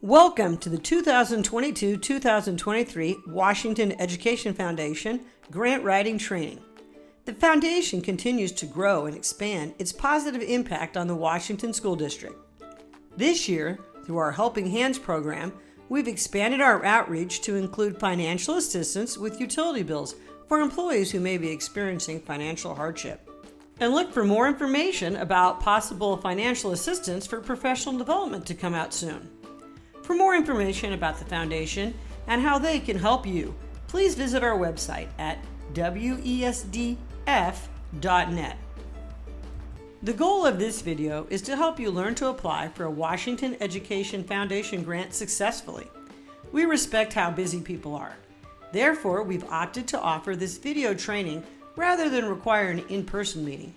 Welcome to the 2022-2023 Washington Education Foundation Grant Writing Training. The foundation continues to grow and expand its positive impact on the Washington School District. This year, through our Helping Hands program, we've expanded our outreach to include financial assistance with utility bills for employees who may be experiencing financial hardship. And look for more information about possible financial assistance for professional development to come out soon. For more information about the foundation and how they can help you, please visit our website at wesdf.net. The goal of this video is to help you learn to apply for a Washington Education Foundation grant successfully. We respect how busy people are. Therefore, we've opted to offer this video training rather than require an in-person meeting.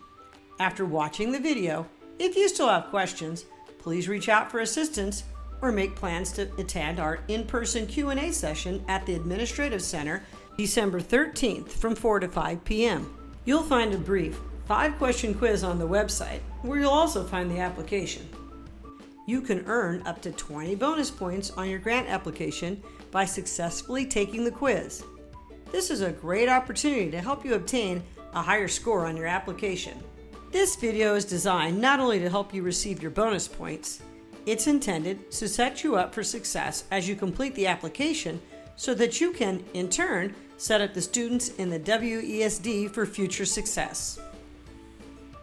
After watching the video, if you still have questions, please reach out for assistance or make plans to attend our in-person Q&A session at the Administrative Center December 13th from 4 to 5 p.m. You'll find a brief 5-question quiz on the website where you'll also find the application. You can earn up to 20 bonus points on your grant application by successfully taking the quiz. This is a great opportunity to help you obtain a higher score on your application. This video is designed not only to help you receive your bonus points, it's intended to set you up for success as you complete the application so that you can, in turn, set up the students in the WESD for future success.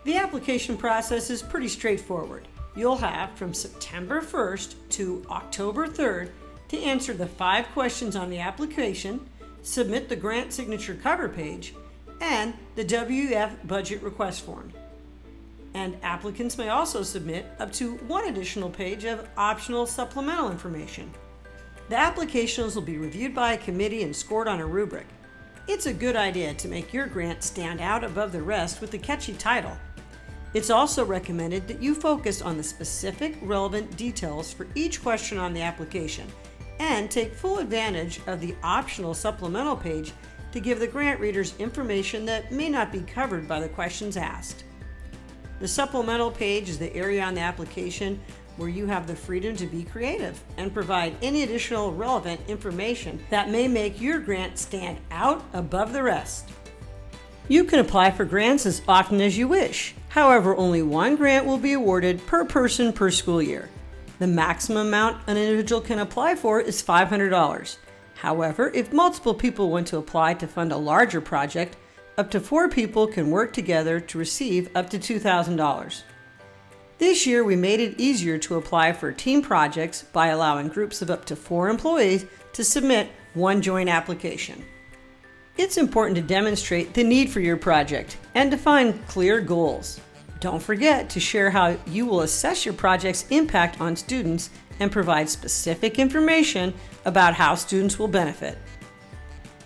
The application process is pretty straightforward. You'll have from September 1st to October 3rd to answer the 5 questions on the application, submit the grant signature cover page, and the WEF budget request form. And applicants may also submit up to 1 additional page of optional supplemental information. The applications will be reviewed by a committee and scored on a rubric. It's a good idea to make your grant stand out above the rest with a catchy title. It's also recommended that you focus on the specific relevant details for each question on the application and take full advantage of the optional supplemental page to give the grant readers information that may not be covered by the questions asked. The supplemental page is the area on the application where you have the freedom to be creative and provide any additional relevant information that may make your grant stand out above the rest. You can apply for grants as often as you wish. However, only 1 grant will be awarded per person per school year. The maximum amount an individual can apply for is $500. However, if multiple people want to apply to fund a larger project, up to 4 people can work together to receive up to $2,000. This year, we made it easier to apply for team projects by allowing groups of up to 4 employees to submit 1 joint application. It's important to demonstrate the need for your project and define clear goals. Don't forget to share how you will assess your project's impact on students and provide specific information about how students will benefit.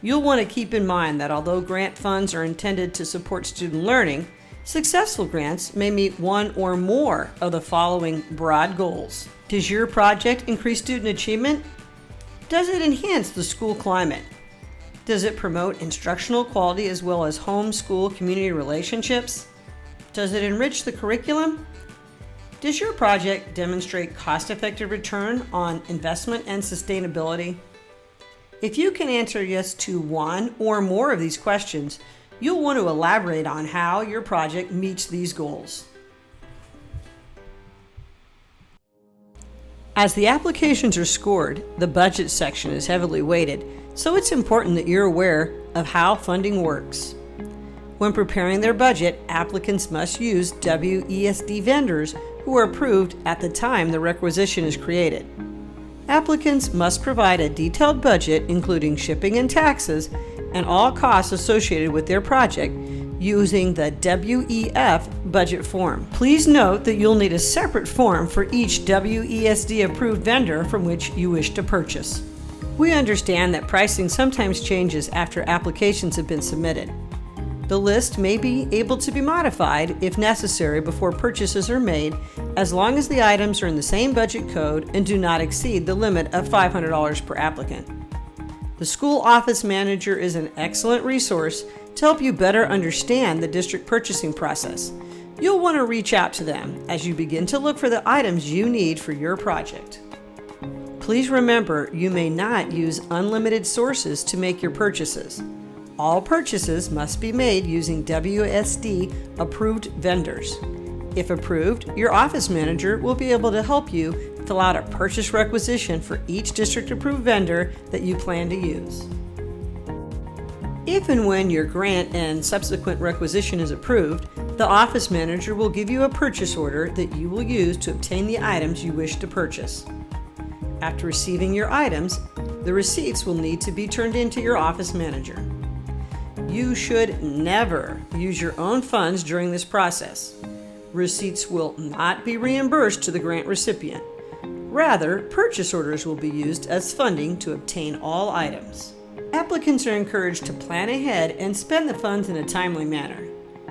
You'll want to keep in mind that although grant funds are intended to support student learning, successful grants may meet 1 or more of the following broad goals. Does your project increase student achievement? Does it enhance the school climate? Does it promote instructional quality as well as home-school community relationships? Does it enrich the curriculum? Does your project demonstrate cost-effective return on investment and sustainability? If you can answer yes to 1 or more of these questions, you'll want to elaborate on how your project meets these goals. As the applications are scored, the budget section is heavily weighted, so it's important that you're aware of how funding works. When preparing their budget, applicants must use WESD vendors who are approved at the time the requisition is created. Applicants must provide a detailed budget including shipping and taxes and all costs associated with their project using the WEF budget form. Please note that you'll need a separate form for each WESD approved vendor from which you wish to purchase. We understand that pricing sometimes changes after applications have been submitted. The list may be able to be modified if necessary before purchases are made, as long as the items are in the same budget code and do not exceed the limit of $500 per applicant. The school office manager is an excellent resource to help you better understand the district purchasing process. You'll want to reach out to them as you begin to look for the items you need for your project. Please remember, you may not use unlimited sources to make your purchases. All purchases must be made using WSD approved vendors. If approved, your office manager will be able to help you fill out a purchase requisition for each district-approved vendor that you plan to use. If and when your grant and subsequent requisition is approved, the office manager will give you a purchase order that you will use to obtain the items you wish to purchase. After receiving your items, the receipts will need to be turned in to your office manager. You should never use your own funds during this process. Receipts will not be reimbursed to the grant recipient. Rather, purchase orders will be used as funding to obtain all items. Applicants are encouraged to plan ahead and spend the funds in a timely manner.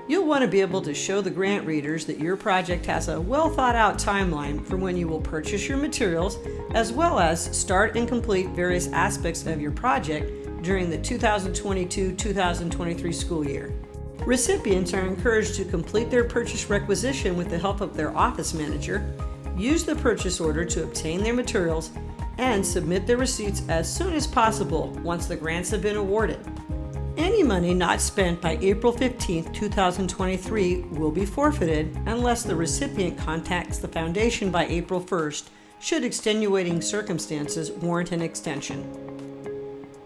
You'll want to be able to show the grant readers that your project has a well-thought-out timeline from when you will purchase your materials, as well as start and complete various aspects of your project during the 2022-2023 school year. Recipients are encouraged to complete their purchase requisition with the help of their office manager, use the purchase order to obtain their materials, and submit their receipts as soon as possible once the grants have been awarded. Any money not spent by April 15, 2023 will be forfeited unless the recipient contacts the foundation by April 1st, should extenuating circumstances warrant an extension.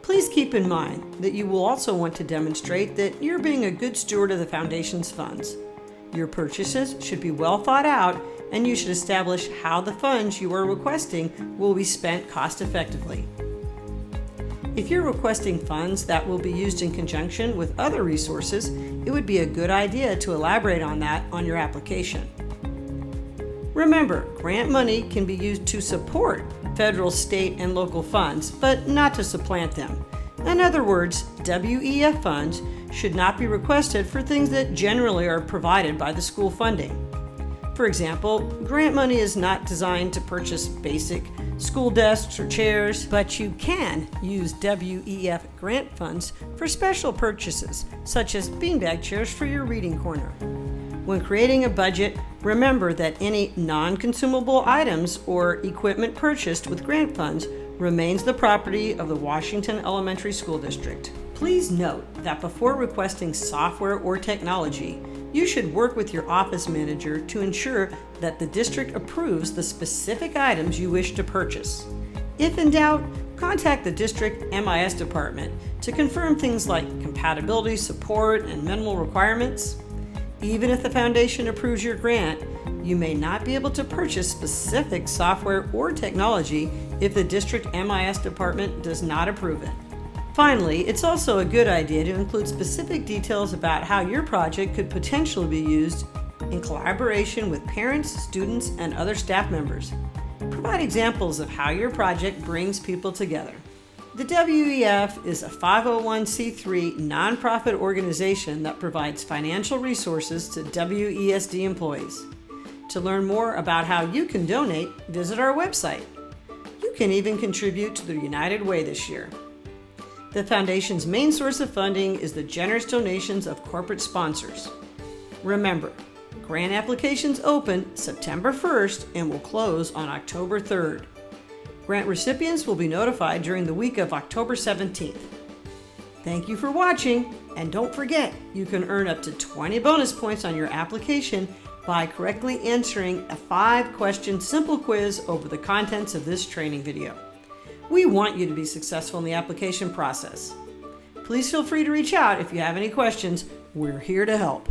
Please keep in mind that you will also want to demonstrate that you're being a good steward of the foundation's funds. Your purchases should be well thought out, and you should establish how the funds you are requesting will be spent cost effectively. If you're requesting funds that will be used in conjunction with other resources, it would be a good idea to elaborate on that on your application. Remember, grant money can be used to support federal, state, and local funds, but not to supplant them. In other words, WEF funds should not be requested for things that generally are provided by the school funding. For example, grant money is not designed to purchase basic school desks or chairs, but you can use WEF grant funds for special purchases, such as beanbag chairs for your reading corner. When creating a budget, remember that any non-consumable items or equipment purchased with grant funds remains the property of the Washington Elementary School District. Please note that before requesting software or technology, you should work with your office manager to ensure that the district approves the specific items you wish to purchase. If in doubt, contact the district MIS department to confirm things like compatibility, support, and minimal requirements. Even if the foundation approves your grant, you may not be able to purchase specific software or technology if the district MIS department does not approve it. Finally, it's also a good idea to include specific details about how your project could potentially be used in collaboration with parents, students, and other staff members. Provide examples of how your project brings people together. The WEF is a 501c3 nonprofit organization that provides financial resources to WESD employees. To learn more about how you can donate, visit our website. You can even contribute to the United Way this year. The Foundation's main source of funding is the generous donations of corporate sponsors. Remember, grant applications open September 1st and will close on October 3rd. Grant recipients will be notified during the week of October 17th. Thank you for watching, and don't forget, you can earn up to 20 bonus points on your application by correctly answering a 5-question simple quiz over the contents of this training video. We want you to be successful in the application process. Please feel free to reach out if you have any questions. We're here to help.